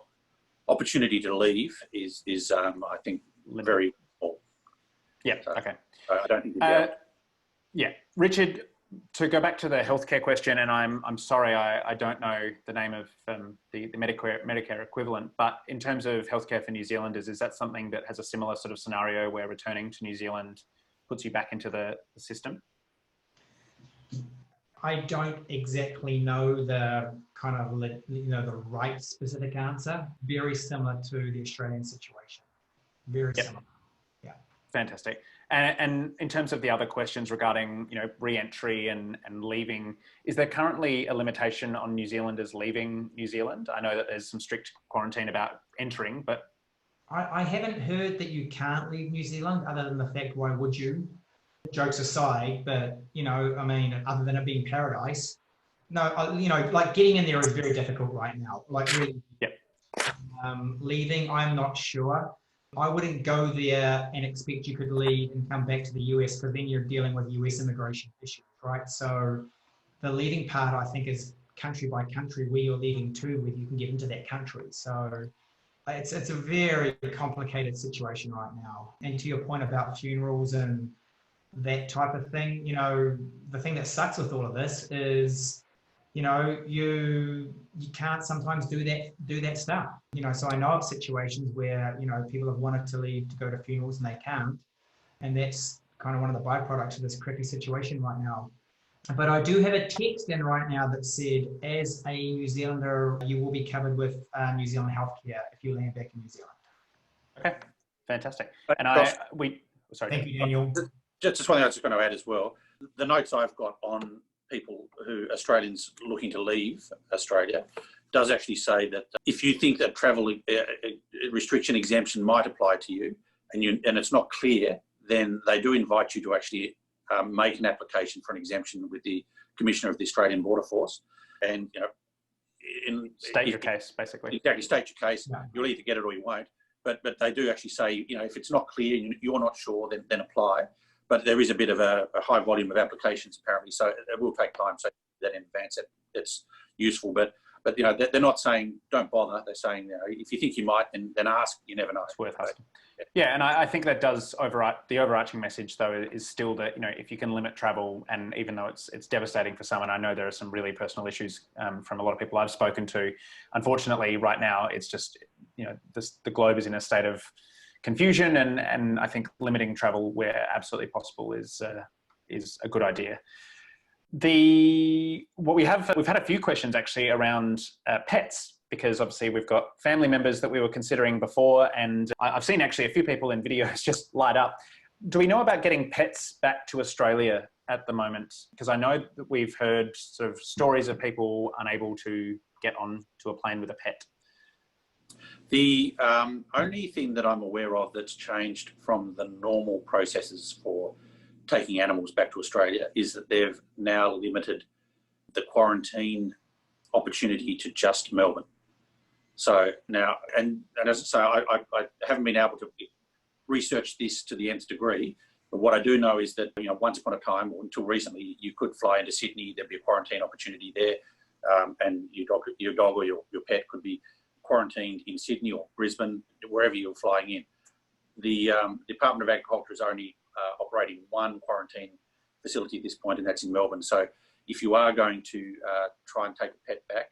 opportunity to leave is I think, very small. Yeah. So, okay. I don't think you'd be able. Yeah, Richard. To go back to the healthcare question, and I'm sorry, I don't know the name of the Medicare equivalent, but in terms of healthcare for New Zealanders, is that something that has a similar sort of scenario where returning to New Zealand puts you back into the system? I don't exactly know the kind of, the right specific answer. Very similar to the Australian situation. Very similar. Yeah. Fantastic. And in terms of the other questions regarding, re-entry and leaving, is there currently a limitation on New Zealanders leaving New Zealand? I know that there's some strict quarantine about entering, but... I haven't heard that you can't leave New Zealand, other than the fact, why would you? Jokes aside, but, other than it being paradise, no, like getting in there is very difficult right now. Like really, leaving, I'm not sure. I wouldn't go there and expect you could leave and come back to the US, because then you're dealing with US immigration issues, right? So the leaving part, I think, is country by country where you're leaving to, whether you can get into that country. So it's a very complicated situation right now. And to your point about funerals and that type of thing, the thing that sucks with all of this is, you can't sometimes do that stuff. So I know of situations where, people have wanted to leave to go to funerals and they can't. And that's kind of one of the byproducts of this crappy situation right now. But I do have a text in right now that said, as a New Zealander, you will be covered with New Zealand healthcare if you land back in New Zealand. Okay, fantastic. And sorry. Thank you, Daniel. Just one thing I was just going to add as well. The notes I've got on people Australians looking to leave Australia does actually say that if you think that travel restriction exemption might apply to you and it's not clear, then they do invite you to actually make an application for an exemption with the Commissioner of the Australian Border Force. And, state your case, basically. Exactly, state your case. Yeah. You'll either get it or you won't. But they do actually say, if it's not clear, you're not sure, then apply. But there is a bit of a high volume of applications apparently, so it will take time. So that in advance, it's useful. But they're not saying don't bother. They're saying if you think you might, then ask. You never know. It's worth asking. Yeah, and I think that does overwrite the overarching message, though, is still that if you can limit travel, and even though it's devastating for some, and I know there are some really personal issues from a lot of people I've spoken to. Unfortunately, right now it's just the globe is in a state of confusion, and I think limiting travel where absolutely possible is a good idea. We've had a few questions actually around pets, because obviously we've got family members that we were considering before, and I've seen actually a few people in videos just light up. Do we know about getting pets back to Australia at the moment? Because I know that we've heard sort of stories of people unable to get on to a plane with a pet. The only thing that I'm aware of that's changed from the normal processes for taking animals back to Australia is that they've now limited the quarantine opportunity to just Melbourne. So now, and as I say, I haven't been able to research this to the nth degree, but what I do know is that, once upon a time, or until recently, you could fly into Sydney, there'd be a quarantine opportunity there, and your dog or your pet could be quarantined in Sydney or Brisbane, wherever you're flying in. The Department of Agriculture is only operating one quarantine facility at this point, and that's in Melbourne. So if you are going to try and take a pet back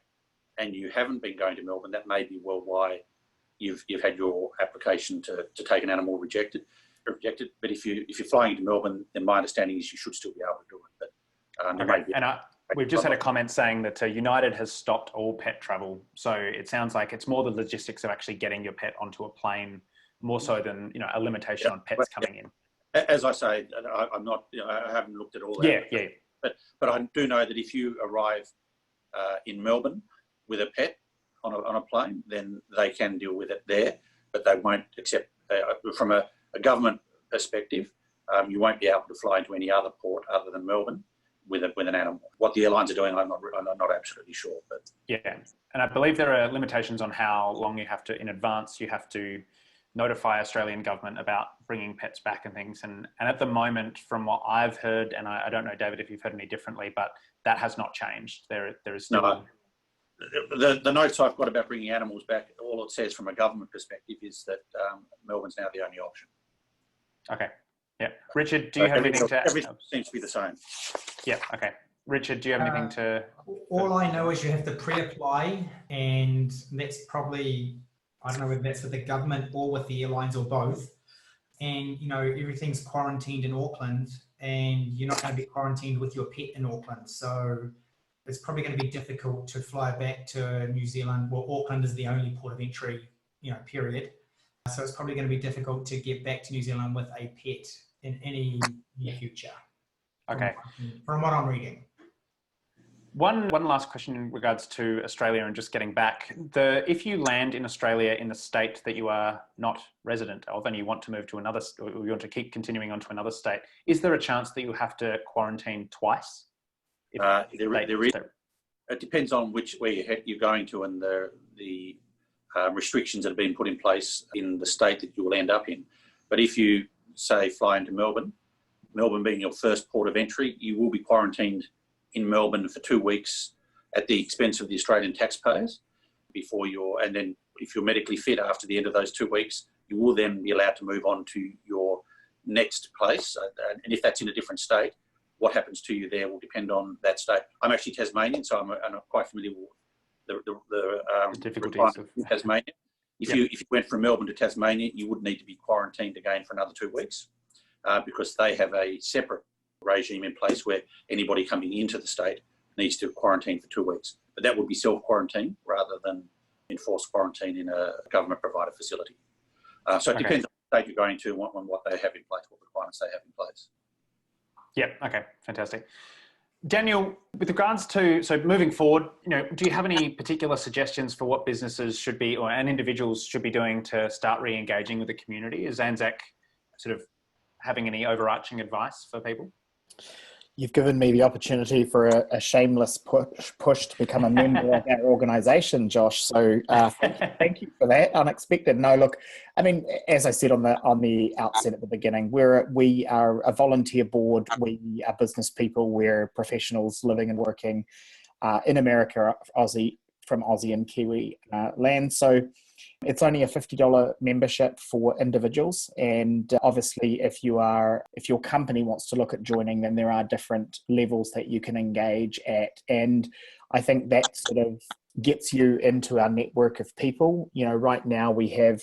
and you haven't been going to Melbourne, that may be well why you've had your application to take an animal rejected. But if you're flying into Melbourne, then my understanding is you should still be able to do it. But okay. And we've just had a comment saying that United has stopped all pet travel. So it sounds like it's more the logistics of actually getting your pet onto a plane, more so than a limitation on pets coming in. As I say, I'm not. I haven't looked at all that. Yeah. But I do know that if you arrive in Melbourne with a pet on a plane, then they can deal with it there, but they won't accept, from a government perspective, you won't be able to fly into any other port other than Melbourne with an animal. What the airlines are doing, I'm not absolutely sure. But yeah, and I believe there are limitations on how long you have to, in advance, you have to notify Australian government about bringing pets back and things. And at the moment, from what I've heard, and I don't know, David, if you've heard any differently, but that has not changed. There is still... No. The notes I've got about bringing animals back, all it says from a government perspective is that Melbourne's now the only option. Okay. Yeah. Richard, do you have anything to add? Everything seems to be the same. Yeah. Okay. Richard, do you have anything to... All I know is you have to pre-apply, and that's probably, I don't know whether that's with the government or with the airlines or both. And, you know, everything's quarantined in Auckland, and you're not going to be quarantined with your pet in Auckland. So it's probably going to be difficult to fly back to New Zealand. Well, Auckland is the only port of entry, you know, period. So it's probably going to be difficult to get back to New Zealand with a pet in any near future. Okay. From what I'm reading. One last question in regards to Australia and just getting back. If you land in Australia in a state that you are not resident of and you want to move to another, or you want to keep continuing on to another state, is there a chance that you have to quarantine twice? There is. It depends on where you're going to and the restrictions that have been put in place in the state that you will end up in. But if you, say, fly into Melbourne being your first port of entry, you will be quarantined in Melbourne for 2 weeks at the expense of the Australian taxpayers and then if you're medically fit after the end of those 2 weeks, you will then be allowed to move on to your next place. And if that's in a different state, what happens to you there will depend on that state. I'm actually Tasmanian, so I'm quite familiar with the difficulties of Tasmania. If you went from Melbourne to Tasmania, you would need to be quarantined again for another 2 weeks because they have a separate regime in place where anybody coming into the state needs to quarantine for 2 weeks. But that would be self-quarantine rather than enforced quarantine in a government-provided facility. So it depends on the state you're going to and what they have in place, what requirements they have in place. Yeah, okay, fantastic. Daniel, with regards to, so moving forward, do you have any particular suggestions for what businesses should be, and individuals should be doing to start re-engaging with the community? Is ANZACC sort of having any overarching advice for people? You've given me the opportunity for a shameless push to become a member of our organisation, Josh. So thank you for that. Unexpected. No, look, I mean, as I said on the outset at the beginning, we are a volunteer board. We are business people. We're professionals living and working in America, from Aussie and Kiwi land. So it's only a $50 membership for individuals. And obviously, if your company wants to look at joining, then there are different levels that you can engage at. And I think that sort of gets you into our network of people. Right now we have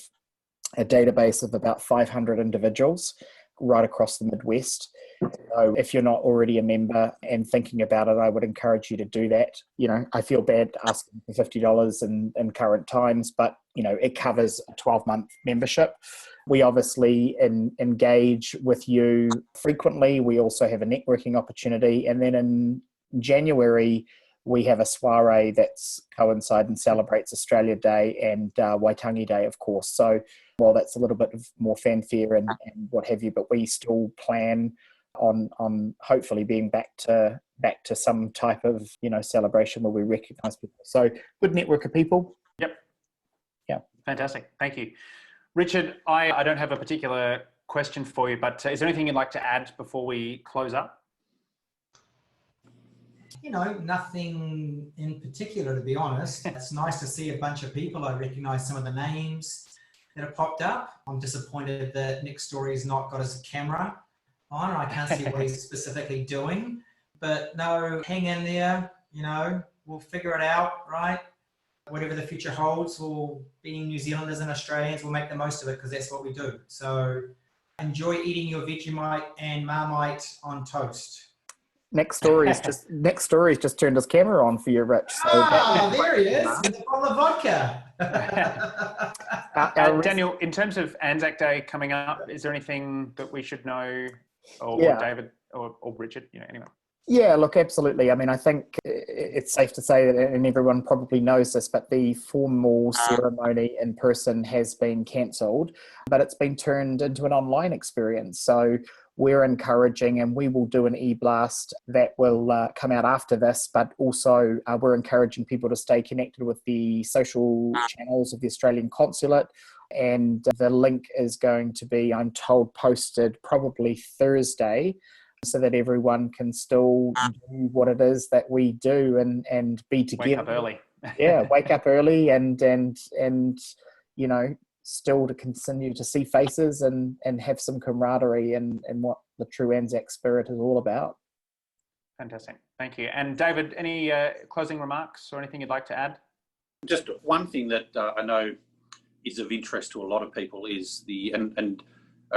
a database of about 500 individuals right across the Midwest. So if you're not already a member and thinking about it, I would encourage you to do that. I feel bad asking for $50 in current times, but it covers a 12-month membership. We obviously engage with you frequently. We also have a networking opportunity. And then in January, we have a soiree that's coincide and celebrates Australia Day and Waitangi Day, of course. So while that's a little bit of more fanfare and what have you, but we still plan on hopefully being back to some type of celebration where we recognise people. So good network of people. Yep. Yeah. Fantastic. Thank you, Richard. I don't have a particular question for you, but is there anything you'd like to add before we close up? Nothing in particular, to be honest. It's nice to see a bunch of people. I recognise some of the names that have popped up. I'm disappointed that Nick Story's not got his camera on. I can't see what he's specifically doing. But no, hang in there. We'll figure it out, right? Whatever the future holds, being New Zealanders and Australians, we'll make the most of it because that's what we do. So enjoy eating your Vegemite and Marmite on toast. Next Story's just turned his camera on for you, Rich. So there he is. It's a bottle of vodka. Daniel, in terms of ANZACC Day coming up, is there anything that we should know, or David or Richard? Anyone? Yeah, look, absolutely. I mean, I think it's safe to say that, and everyone probably knows this, but the formal ceremony in person has been cancelled, but it's been turned into an online experience. So we're encouraging, and we will do an e-blast that will come out after this, but also we're encouraging people to stay connected with the social channels of the Australian Consulate. And the link is going to be, I'm told, posted probably Thursday, so that everyone can still do what it is that we do and be together. Wake up early. Yeah, wake up early and you know, still to continue to see faces and have some camaraderie and what the true ANZACC spirit is all about. Fantastic. Thank you. And David, any closing remarks or anything you'd like to add? Just one thing that I know is of interest to a lot of people is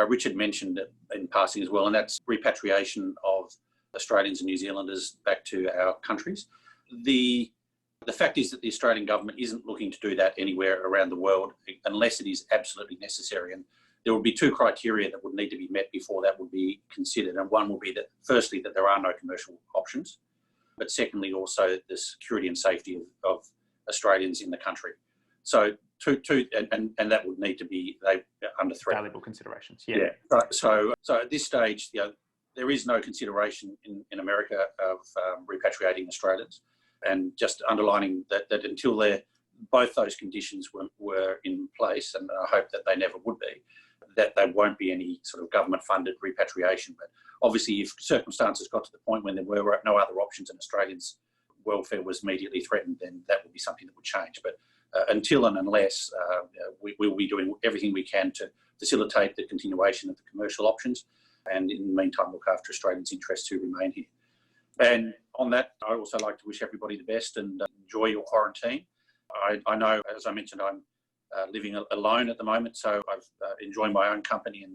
Richard mentioned it in passing as well, and that's repatriation of Australians and New Zealanders back to our countries. The fact is that the Australian government isn't looking to do that anywhere around the world unless it is absolutely necessary. And there would be two criteria that would need to be met before that would be considered. And one will be that, firstly, that there are no commercial options, but secondly, also the security and safety of Australians in the country. So and that would need to be under threat. Valuable considerations. Yeah. So at this stage, there is no consideration in America of repatriating Australians, and just underlining that until both those conditions were in place, and I hope that they never would be, that there won't be any sort of government-funded repatriation. But obviously, if circumstances got to the point when there were no other options and Australians' welfare was immediately threatened, then that would be something that would change. But until and unless, we will be doing everything we can to facilitate the continuation of the commercial options, and in the meantime look after Australians' interests who remain here. And on that, I'd also like to wish everybody the best and enjoy your quarantine. I know, as I mentioned, I'm living alone at the moment, so I've enjoying my own company, and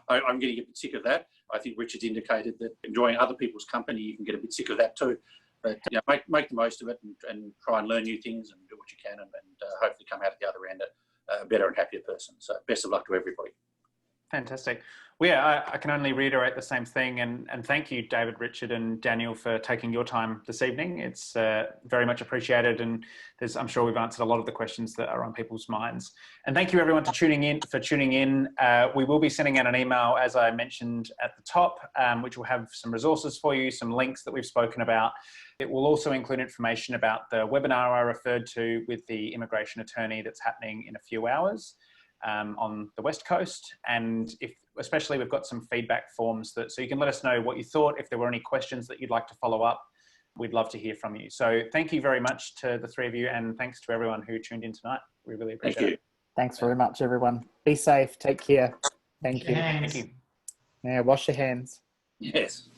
I'm getting a bit sick of that. I think Richard's indicated that enjoying other people's company, you can get a bit sick of that too. But make the most of it and try and learn new things and do what you can, and hopefully come out at the other end a better and happier person. So best of luck to everybody. Fantastic. Well, yeah, I can only reiterate the same thing, and thank you, David, Richard and Daniel, for taking your time this evening. It's very much appreciated, and I'm sure we've answered a lot of the questions that are on people's minds. And thank you everyone for tuning in. We will be sending out an email, as I mentioned at the top, which will have some resources for you, some links that we've spoken about. It will also include information about the webinar I referred to with the immigration attorney that's happening in a few hours on the West Coast. And especially we've got some feedback forms so you can let us know what you thought. If there were any questions that you'd like to follow up, we'd love to hear from you. So thank you very much to the three of you, and thanks to everyone who tuned in tonight. We really appreciate it. Thanks very much, everyone. Be safe. Take care. Thank you. Thank you. Yeah, wash your hands. Yes.